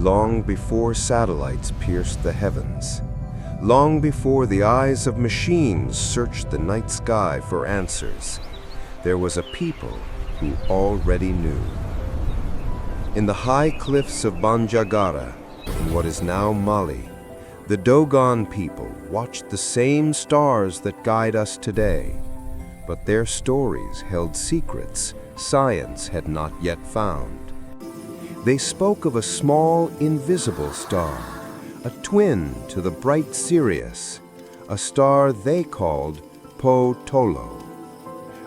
long before satellites pierced the heavens, long before the eyes of machines searched the night sky for answers, there was a people who already knew. In the high cliffs of Bandiagara, in what is now Mali, the Dogon people watched the same stars that guide us today, but their stories held secrets science had not yet found. They spoke of a small, invisible star, a twin to the bright Sirius, a star they called Po Tolo.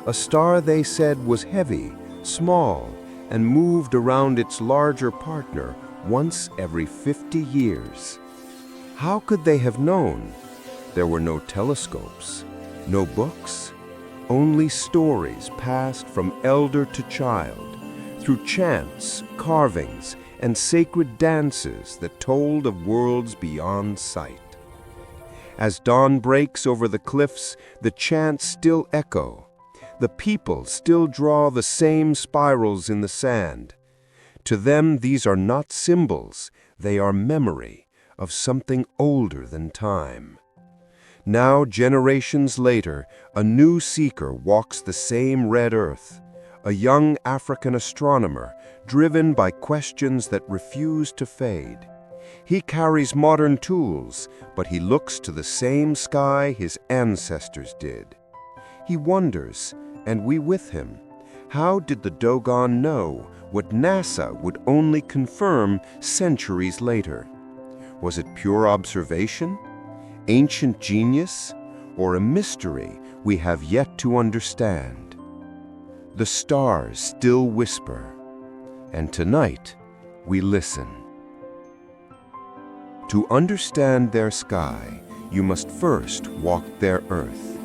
A star they said was heavy, small, and moved around its larger partner once every 50 years. How could they have known? There were no telescopes, no books, only stories passed from elder to child, through chants, carvings, and sacred dances that told of worlds beyond sight. As dawn breaks over the cliffs, the chants still echo. The people still draw the same spirals in the sand. To them, these are not symbols, they are memory of something older than time. Now, generations later, a new seeker walks the same red earth, a young African astronomer driven by questions that refuse to fade. He carries modern tools, but he looks to the same sky his ancestors did. He wonders, and we with him, how did the Dogon know what NASA would only confirm centuries later? Was it pure observation, ancient genius, or a mystery we have yet to understand? The stars still whisper, and tonight we listen. To understand their sky, you must first walk their earth.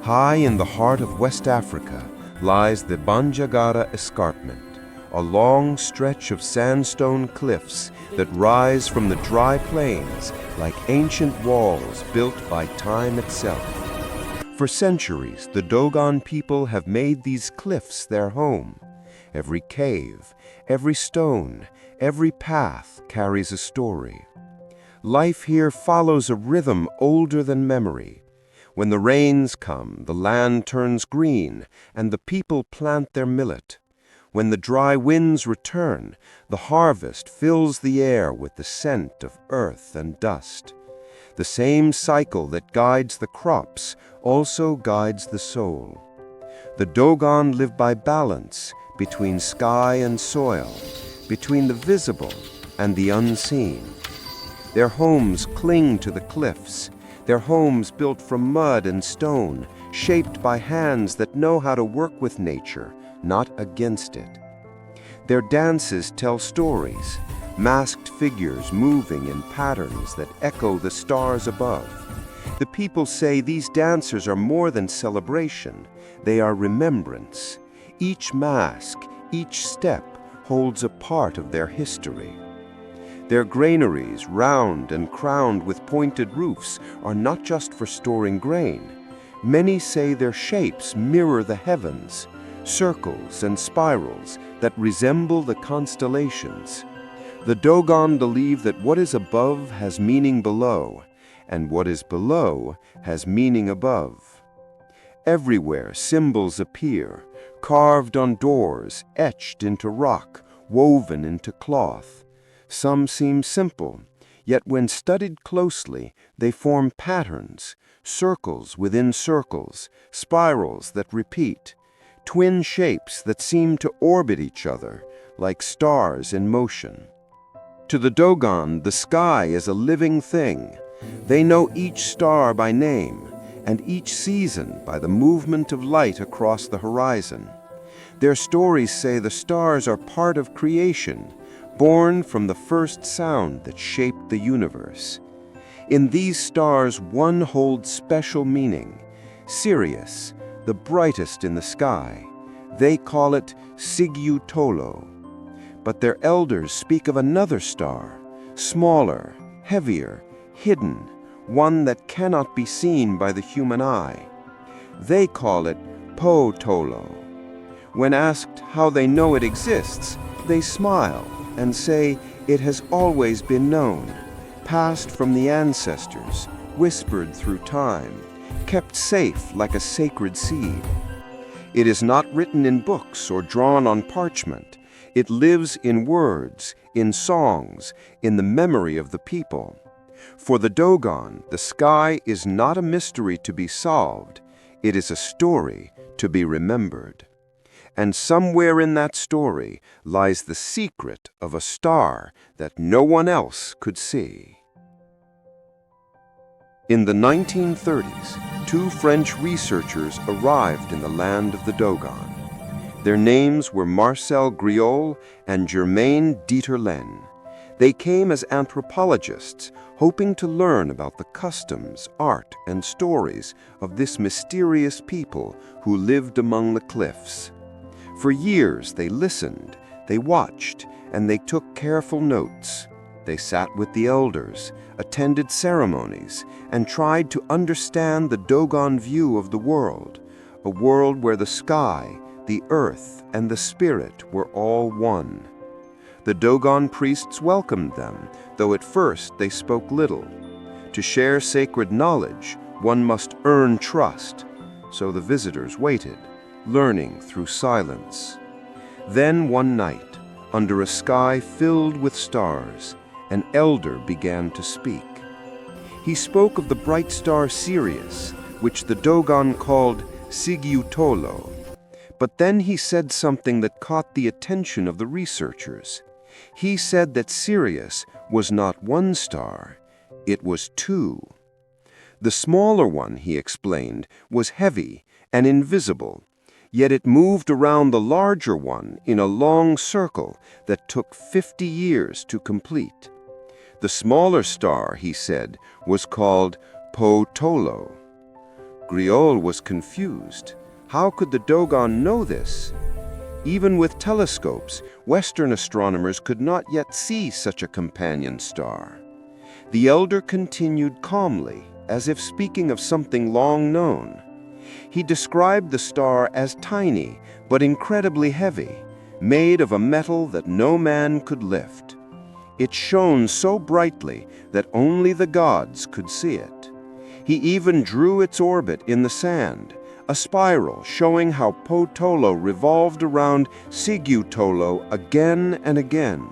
High in the heart of West Africa lies the Bandiagara escarpment, a long stretch of sandstone cliffs that rise from the dry plains like ancient walls built by time itself. For centuries, the Dogon people have made these cliffs their home. Every cave, every stone, every path carries a story. Life here follows a rhythm older than memory. When the rains come, the land turns green, and the people plant their millet. When the dry winds return, the harvest fills the air with the scent of earth and dust. The same cycle that guides the crops also guides the soul. The Dogon live by balance between sky and soil, between the visible and the unseen. Their homes cling to the cliffs, their homes built from mud and stone, shaped by hands that know how to work with nature, not against it. Their dances tell stories, masked figures moving in patterns that echo the stars above. The people say these dancers are more than celebration, they are remembrance. Each mask, each step holds a part of their history. Their granaries, round and crowned with pointed roofs, are not just for storing grain. Many say their shapes mirror the heavens, circles and spirals that resemble the constellations. The Dogon believe that what is above has meaning below, and what is below has meaning above. Everywhere symbols appear, carved on doors, etched into rock, woven into cloth. Some seem simple, yet when studied closely, they form patterns, circles within circles, spirals that repeat, twin shapes that seem to orbit each other, like stars in motion. To the Dogon, the sky is a living thing. They know each star by name, and each season by the movement of light across the horizon. Their stories say the stars are part of creation, born from the first sound that shaped the universe. In these stars, one holds special meaning. Sirius, the brightest in the sky. They call it Po Tolo. But their elders speak of another star, smaller, heavier, hidden, one that cannot be seen by the human eye. They call it Po Tolo. When asked how they know it exists, they smile and say It has always been known, passed from the ancestors, whispered through time, kept safe like a sacred seed. It is not written in books or drawn on parchment. It lives in words, in songs, in the memory of the people. For the Dogon, the sky is not a mystery to be solved. It is a story to be remembered. And somewhere in that story lies the secret of a star that no one else could see. In the 1930s, two French researchers arrived in the land of the Dogon. Their names were Marcel Griaule and Germain Dieterlen. They came as anthropologists, hoping to learn about the customs, art, and stories of this mysterious people who lived among the cliffs. For years they listened, they watched, and they took careful notes. They sat with the elders, attended ceremonies, and tried to understand the Dogon view of the world, a world where the sky, the earth, and the spirit were all one. The Dogon priests welcomed them, though at first they spoke little. To share sacred knowledge, one must earn trust, so the visitors waited, learning through silence. Then one night, under a sky filled with stars, an elder began to speak. He spoke of the bright star Sirius, which the Dogon called Po Tolo. But then he said something that caught the attention of the researchers. He said that Sirius was not one star, it was two. The smaller one, he explained, was heavy and invisible, yet it moved around the larger one in a long circle that took 50 years to complete. The smaller star, he said, was called Po Tolo. Griaule was confused. How could the Dogon know this? Even with telescopes, Western astronomers could not yet see such a companion star. The elder continued calmly, as if speaking of something long known. He described the star as tiny, but incredibly heavy, made of a metal that no man could lift. It shone so brightly that only the gods could see it. He even drew its orbit in the sand, a spiral showing how Po Tolo revolved around Po Tolo again and again.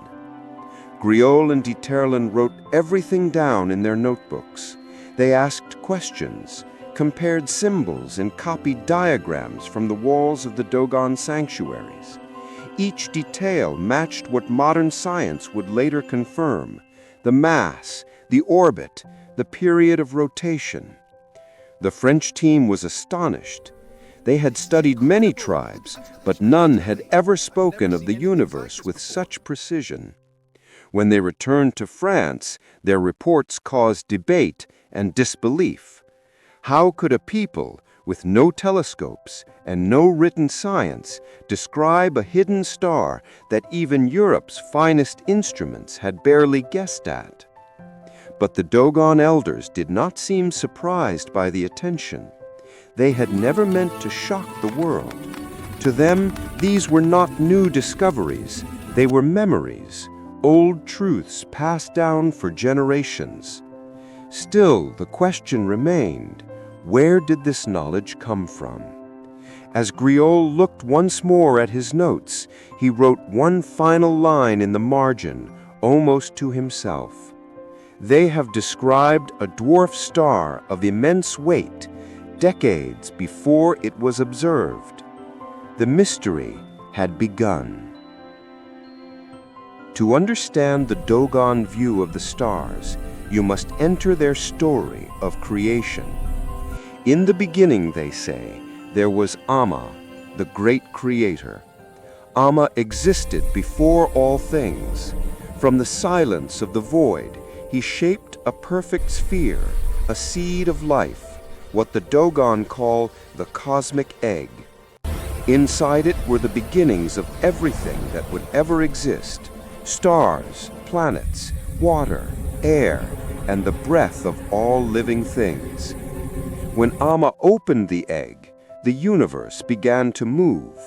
Griaule and Dieterlen wrote everything down in their notebooks. They asked questions, compared symbols, and copied diagrams from the walls of the Dogon sanctuaries. Each detail matched what modern science would later confirm: the mass, the orbit, the period of rotation. The French team was astonished. They had studied many tribes, but none had ever spoken of the universe with such precision. When they returned to France, their reports caused debate and disbelief. How could a people with no telescopes and no written science describe a hidden star that even Europe's finest instruments had barely guessed at? But the Dogon elders did not seem surprised by the attention. They had never meant to shock the world. To them, these were not new discoveries. They were memories, old truths passed down for generations. Still, the question remained: where did this knowledge come from? As Griaule looked once more at his notes, he wrote one final line in the margin, almost to himself. They have described a dwarf star of immense weight, decades before it was observed. The mystery had begun. To understand the Dogon view of the stars, you must enter their story of creation. In the beginning, they say, there was Amma, the great creator. Amma existed before all things. From the silence of the void, he shaped a perfect sphere, a seed of life, what the Dogon call the cosmic egg. Inside it were the beginnings of everything that would ever exist: stars, planets, water, air, and the breath of all living things. When Amma opened the egg, the universe began to move.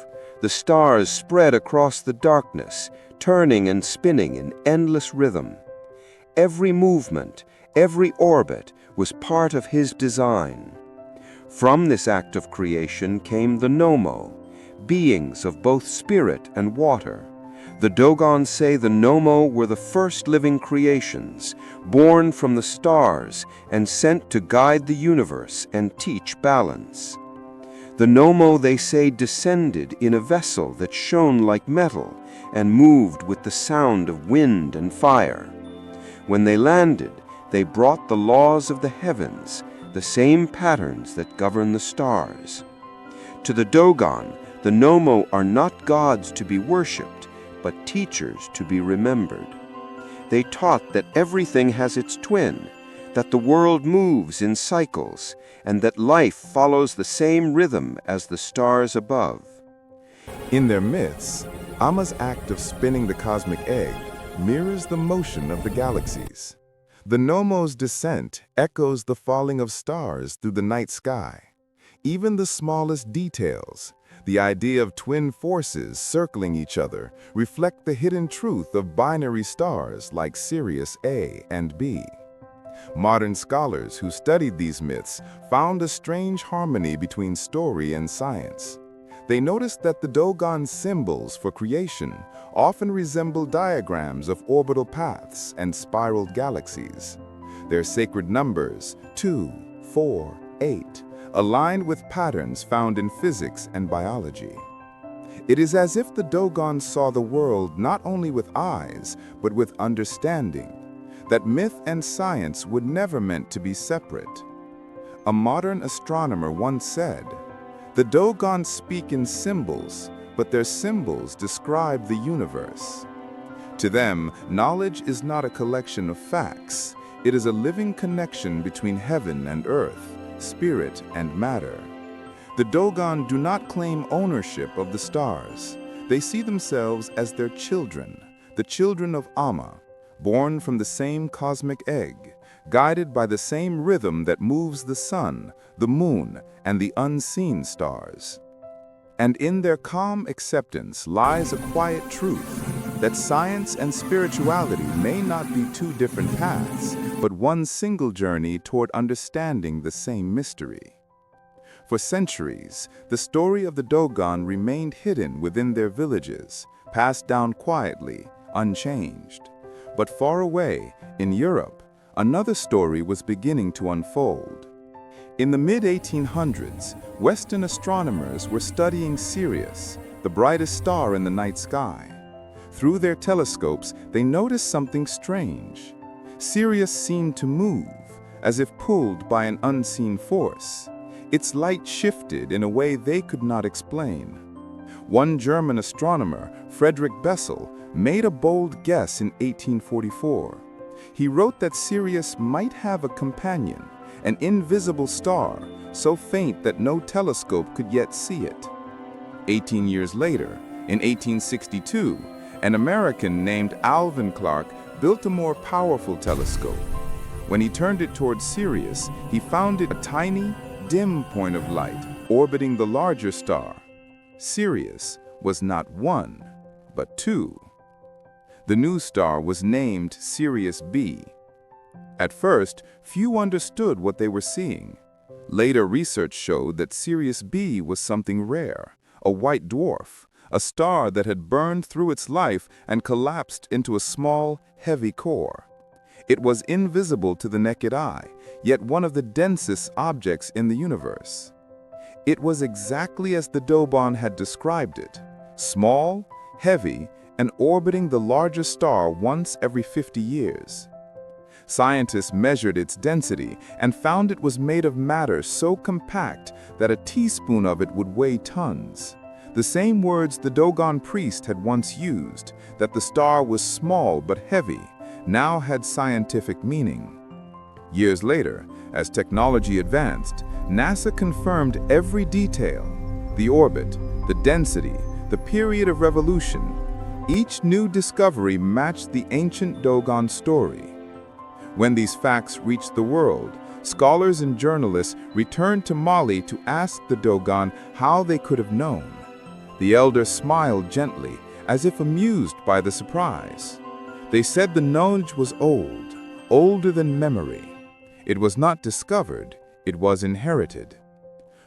The stars spread across the darkness, turning and spinning in endless rhythm. Every movement, every orbit was part of his design. From this act of creation came the Nommo, beings of both spirit and water. The Dogon say the Nommo were the first living creations, born from the stars and sent to guide the universe and teach balance. The Nommo, they say, descended in a vessel that shone like metal and moved with the sound of wind and fire. When they landed, they brought the laws of the heavens, the same patterns that govern the stars. To the Dogon, the Nommo are not gods to be worshipped, but teachers to be remembered. They taught that everything has its twin, that the world moves in cycles, and that life follows the same rhythm as the stars above. In their myths, Amma's act of spinning the cosmic egg mirrors the motion of the galaxies. The Nommo's descent echoes the falling of stars through the night sky. Even the smallest details, the idea of twin forces circling each other, reflect the hidden truth of binary stars like Sirius A and B. Modern scholars who studied these myths found a strange harmony between story and science. They noticed that the Dogon's symbols for creation often resemble diagrams of orbital paths and spiraled galaxies. Their sacred numbers, 2, 4, 8, aligned with patterns found in physics and biology. It is as if the Dogon saw the world not only with eyes, but with understanding, that myth and science were never meant to be separate. A modern astronomer once said, "The Dogon speak in symbols, but their symbols describe the universe." To them, knowledge is not a collection of facts. It is a living connection between heaven and earth, spirit and matter. The Dogon do not claim ownership of the stars. They see themselves as their children, the children of Amma, born from the same cosmic egg, guided by the same rhythm that moves the sun, the moon, and the unseen stars. And in their calm acceptance lies a quiet truth, that science and spirituality may not be two different paths, but one single journey toward understanding the same mystery. For centuries, the story of the Dogon remained hidden within their villages, passed down quietly, unchanged. But far away, in Europe, another story was beginning to unfold. In the mid-1800s, Western astronomers were studying Sirius, the brightest star in the night sky. Through their telescopes, they noticed something strange. Sirius seemed to move, as if pulled by an unseen force. Its light shifted in a way they could not explain. One German astronomer, Friedrich Bessel, made a bold guess in 1844. He wrote that Sirius might have a companion, an invisible star, so faint that no telescope could yet see it. 18 years later, in 1862, an American named Alvin Clark built a more powerful telescope. When he turned it towards Sirius, he found it a tiny, dim point of light orbiting the larger star. Sirius was not one, but two. The new star was named Sirius B. At first, few understood what they were seeing. Later research showed that Sirius B was something rare, a white dwarf, a star that had burned through its life and collapsed into a small, heavy core. It was invisible to the naked eye, yet one of the densest objects in the universe. It was exactly as the Dogon had described it, small, heavy, and orbiting the larger star once every 50 years. Scientists measured its density and found it was made of matter so compact that a teaspoon of it would weigh tons. The same words the Dogon priest had once used, that the star was small but heavy, now had scientific meaning. Years later, as technology advanced, NASA confirmed every detail: the orbit, the density, the period of revolution. Each new discovery matched the ancient Dogon story. When these facts reached the world, scholars and journalists returned to Mali to ask the Dogon how they could have known. The elder smiled gently as if amused by the surprise. They said the knowledge was old, older than memory. It was not discovered, it was inherited.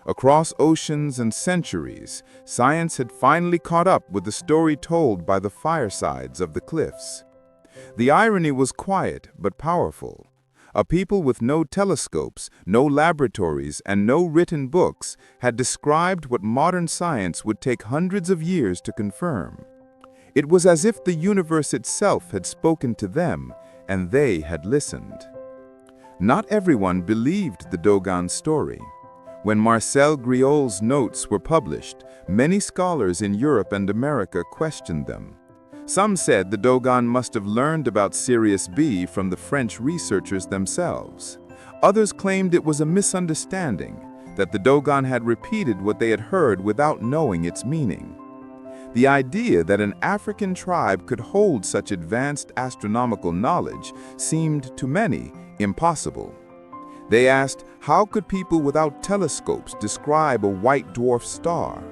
Across oceans and centuries, science had finally caught up with the story told by the firesides of the cliffs. The irony was quiet but powerful. A people with no telescopes, no laboratories, and no written books had described what modern science would take hundreds of years to confirm. It was as if the universe itself had spoken to them, and they had listened. Not everyone believed the Dogon story. When Marcel Griault's notes were published, many scholars in Europe and America questioned them. Some said the Dogon must have learned about Sirius B from the French researchers themselves. Others claimed it was a misunderstanding, that the Dogon had repeated what they had heard without knowing its meaning. The idea that an African tribe could hold such advanced astronomical knowledge seemed to many impossible. They asked, how could people without telescopes describe a white dwarf star?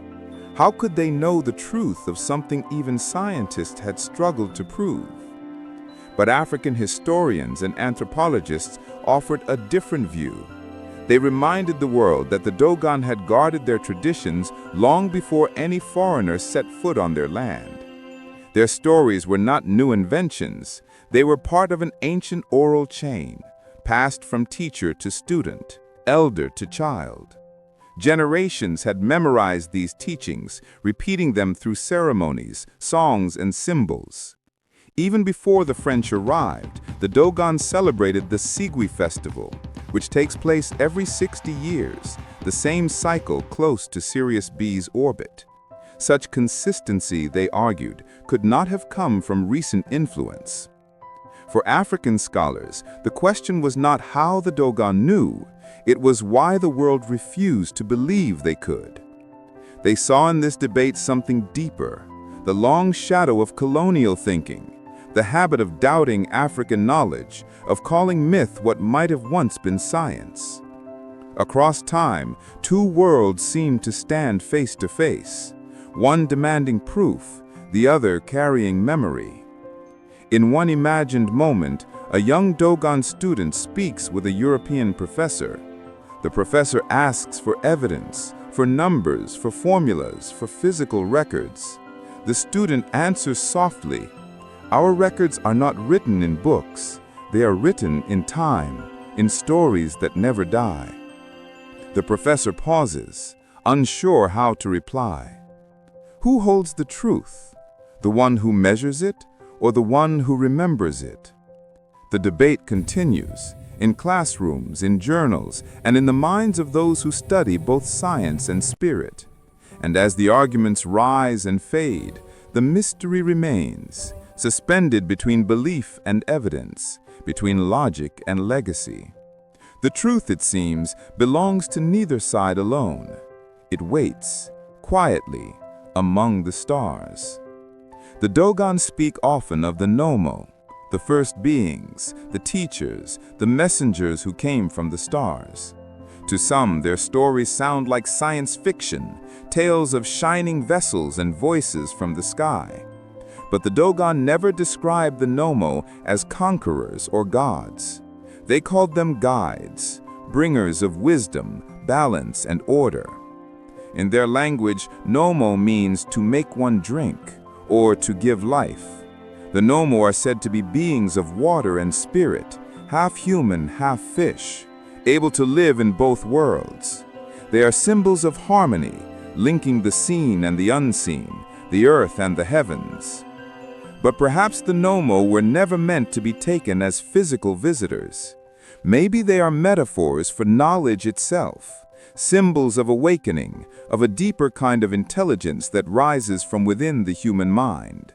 How could they know the truth of something even scientists had struggled to prove? But African historians and anthropologists offered a different view. They reminded the world that the Dogon had guarded their traditions long before any foreigner set foot on their land. Their stories were not new inventions. They were part of an ancient oral chain, passed from teacher to student, elder to child. Generations had memorized these teachings, repeating them through ceremonies, songs, and symbols. Even before the French arrived, the Dogon celebrated the Sigui festival, which takes place every 60 years, the same cycle close to Sirius B's orbit. Such consistency, they argued, could not have come from recent influence. For African scholars, the question was not how the Dogon knew, it was why the world refused to believe they could. They saw in this debate something deeper, the long shadow of colonial thinking, the habit of doubting African knowledge, of calling myth what might have once been science. Across time, two worlds seemed to stand face to face, one demanding proof, the other carrying memory. In one imagined moment, a young Dogon student speaks with a European professor. The professor asks for evidence, for numbers, for formulas, for physical records. The student answers softly, "Our records are not written in books. They are written in time, in stories that never die." The professor pauses, unsure how to reply. Who holds the truth? The one who measures it, or the one who remembers it? The debate continues, in classrooms, in journals, and in the minds of those who study both science and spirit. And as the arguments rise and fade, the mystery remains, suspended between belief and evidence, between logic and legacy. The truth, it seems, belongs to neither side alone. It waits, quietly, among the stars. The Dogon speak often of the Nommo, the first beings, the teachers, the messengers who came from the stars. To some, their stories sound like science fiction, tales of shining vessels and voices from the sky. But the Dogon never described the Nommo as conquerors or gods. They called them guides, bringers of wisdom, balance, and order. In their language, Nommo means to make one drink, or to give life. The Nommo are said to be beings of water and spirit, half human, half fish, able to live in both worlds. They are symbols of harmony, linking the seen and the unseen, the earth and the heavens. But perhaps the Nommo were never meant to be taken as physical visitors. Maybe they are metaphors for knowledge itself, symbols of awakening, of a deeper kind of intelligence that rises from within the human mind.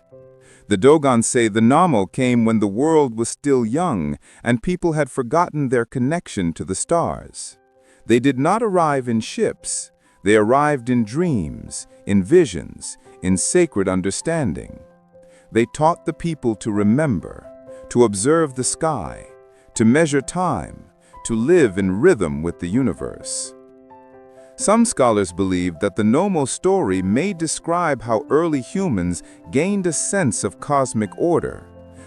The Dogon say the Nommo came when the world was still young and people had forgotten their connection to the stars. They did not arrive in ships. They arrived in dreams, in visions, in sacred understanding. They taught the people to remember, to observe the sky, to measure time, to live in rhythm with the universe. Some scholars believe that the Nommo story may describe how early humans gained a sense of cosmic order,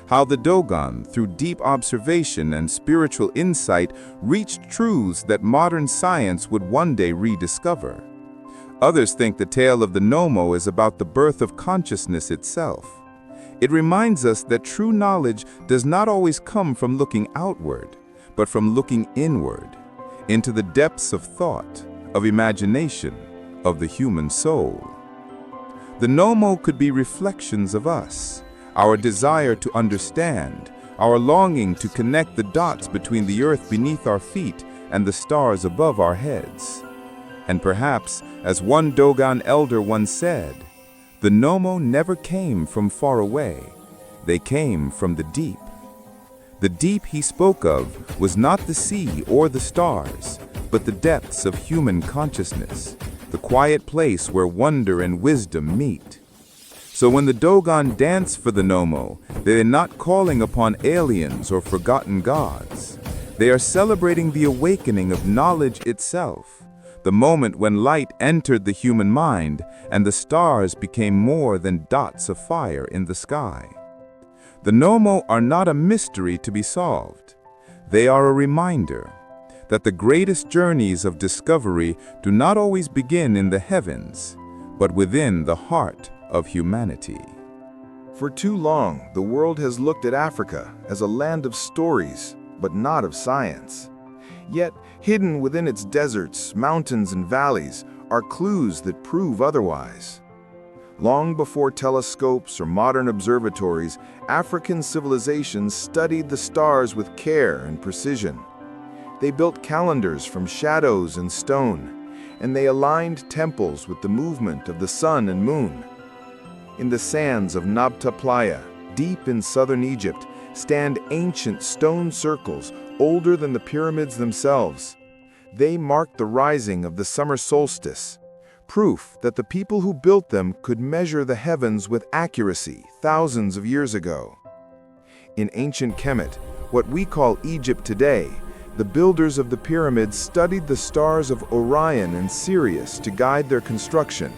how the Dogon, through deep observation and spiritual insight, reached truths that modern science would one day rediscover. Others think the tale of the Nommo is about the birth of consciousness itself. It reminds us that true knowledge does not always come from looking outward, but from looking inward, into the depths of thought, of imagination, of the human soul. The Nommo could be reflections of us, our desire to understand, our longing to connect the dots between the earth beneath our feet and the stars above our heads. And perhaps, as one Dogon elder once said, the Nommo never came from far away, they came from the deep. The deep he spoke of was not the sea or the stars, but the depths of human consciousness, the quiet place where wonder and wisdom meet. So when the Dogon dance for the Nommo, they are not calling upon aliens or forgotten gods. They are celebrating the awakening of knowledge itself, the moment when light entered the human mind and the stars became more than dots of fire in the sky. The Nommo are not a mystery to be solved. They are a reminder that the greatest journeys of discovery do not always begin in the heavens, but within the heart of humanity. For too long, the world has looked at Africa as a land of stories, but not of science. Yet, hidden within its deserts, mountains, and valleys are clues that prove otherwise. Long before telescopes or modern observatories, African civilizations studied the stars with care and precision. They built calendars from shadows and stone, and they aligned temples with the movement of the sun and moon. In the sands of Nabta Playa, deep in southern Egypt, stand ancient stone circles older than the pyramids themselves. They mark the rising of the summer solstice, proof that the people who built them could measure the heavens with accuracy thousands of years ago. In ancient Kemet, what we call Egypt today, the builders of the pyramids studied the stars of Orion and Sirius to guide their construction.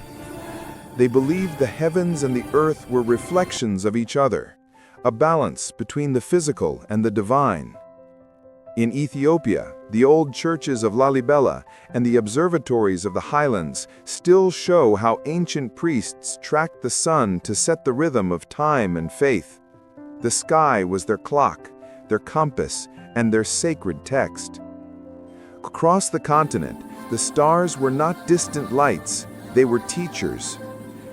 They believed the heavens and the earth were reflections of each other, a balance between the physical and the divine. In Ethiopia, the old churches of Lalibela and the observatories of the highlands still show how ancient priests tracked the sun to set the rhythm of time and faith. The sky was their clock, their compass, and their sacred text. Across the continent, the stars were not distant lights, they were teachers.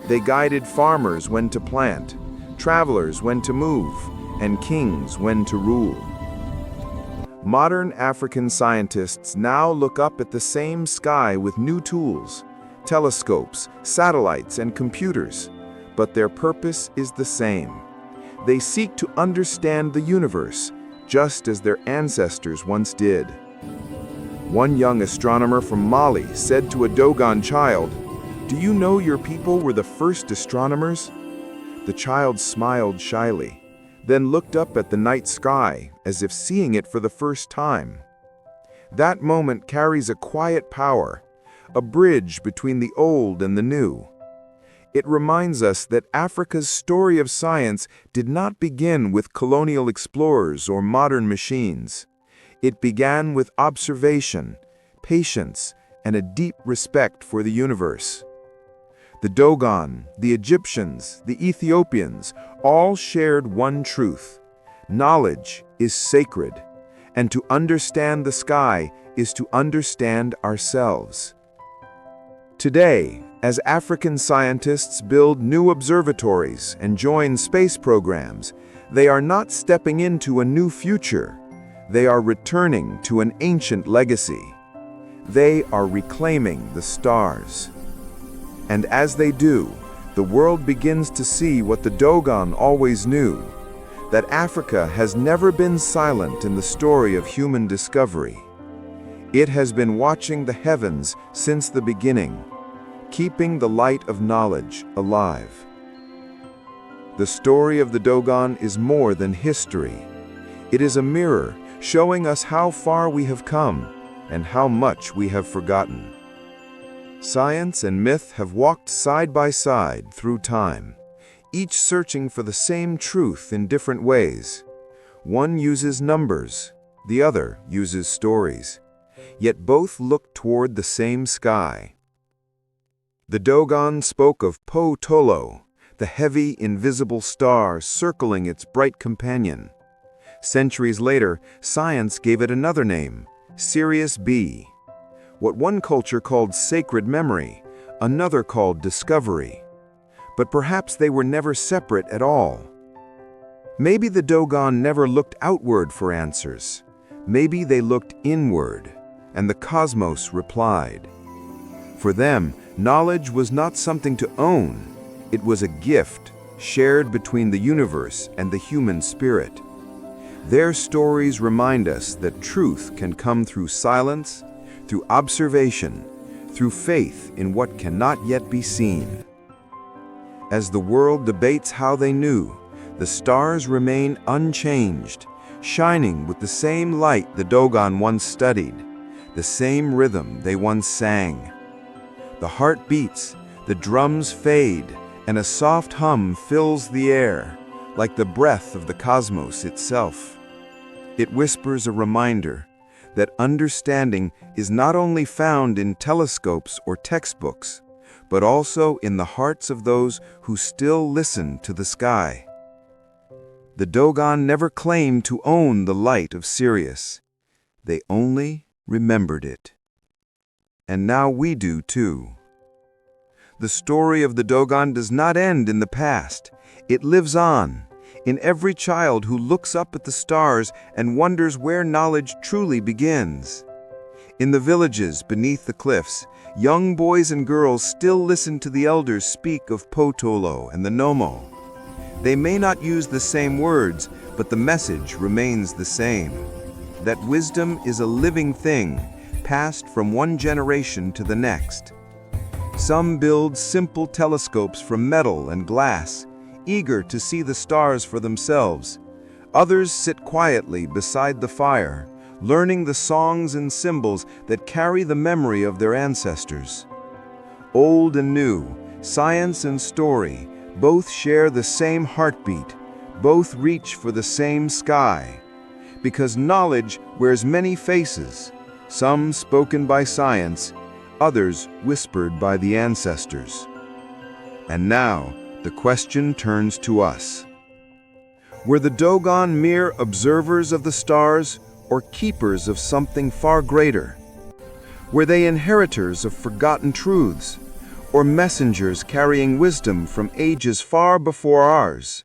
They guided farmers when to plant, travelers when to move, and kings when to rule. Modern African scientists now look up at the same sky with new tools, telescopes, satellites, and computers, but their purpose is the same. They seek to understand the universe, just as their ancestors once did. One young astronomer from Mali said to a Dogon child, "Do you know your people were the first astronomers?" The child smiled shyly, then looked up at the night sky as if seeing it for the first time. That moment carries a quiet power, a bridge between the old and the new. It reminds us that Africa's story of science did not begin with colonial explorers or modern machines. It began with observation, patience, and a deep respect for the universe. The Dogon, the Egyptians, the Ethiopians all shared one truth: knowledge is sacred, and to understand the sky is to understand ourselves. Today, as African scientists build new observatories and join space programs, they are not stepping into a new future. They are returning to an ancient legacy. They are reclaiming the stars. And as they do, the world begins to see what the Dogon always knew, that Africa has never been silent in the story of human discovery. It has been watching the heavens since the beginning, keeping the light of knowledge alive. The story of the Dogon is more than history. It is a mirror showing us how far we have come and how much we have forgotten. Science and myth have walked side by side through time, each searching for the same truth in different ways. One uses numbers, the other uses stories, yet both look toward the same sky. The Dogon spoke of Po Tolo, the heavy, invisible star circling its bright companion. Centuries later, science gave it another name, Sirius B. What one culture called sacred memory, another called discovery. But perhaps they were never separate at all. Maybe the Dogon never looked outward for answers. Maybe they looked inward, and the cosmos replied. For them, knowledge was not something to own. It was a gift shared between the universe and the human spirit. Their stories remind us that truth can come through silence, through observation, through faith in what cannot yet be seen. As the world debates how they knew, the stars remain unchanged, shining with the same light the Dogon once studied, the same rhythm they once sang. The heart beats, the drums fade, and a soft hum fills the air, like the breath of the cosmos itself. It whispers a reminder that understanding is not only found in telescopes or textbooks, but also in the hearts of those who still listen to the sky. The Dogon never claimed to own the light of Sirius. They only remembered it. And now we do too. The story of the Dogon does not end in the past. It lives on, in every child who looks up at the stars and wonders where knowledge truly begins. In the villages beneath the cliffs, young boys and girls still listen to the elders speak of Po Tolo and the Nommo. They may not use the same words, but the message remains the same. That wisdom is a living thing, passed from one generation to the next. Some build simple telescopes from metal and glass, eager to see the stars for themselves. Others sit quietly beside the fire, learning the songs and symbols that carry the memory of their ancestors. Old and new, science and story, both share the same heartbeat, both reach for the same sky. Because knowledge wears many faces, some spoken by science, others whispered by the ancestors. And now, the question turns to us. Were the Dogon mere observers of the stars or keepers of something far greater? Were they inheritors of forgotten truths or messengers carrying wisdom from ages far before ours?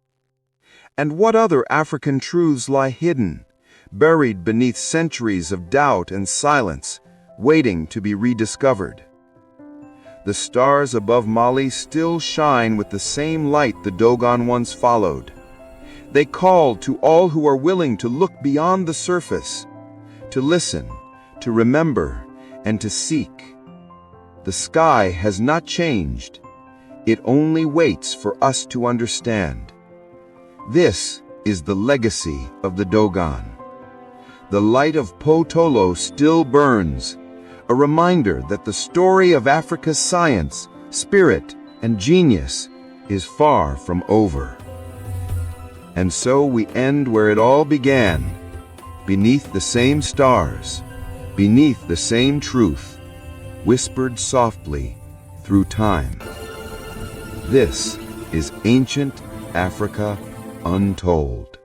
And what other African truths lie hidden, buried beneath centuries of doubt and silence, waiting to be rediscovered? The stars above Mali still shine with the same light the Dogon once followed. They call to all who are willing to look beyond the surface, to listen, to remember, and to seek. The sky has not changed. It only waits for us to understand. This is the legacy of the Dogon. The light of Po Tolo still burns, a reminder that the story of Africa's science, spirit, and genius is far from over. And so we end where it all began, beneath the same stars, beneath the same truth, whispered softly through time. This is Ancient Africa Untold.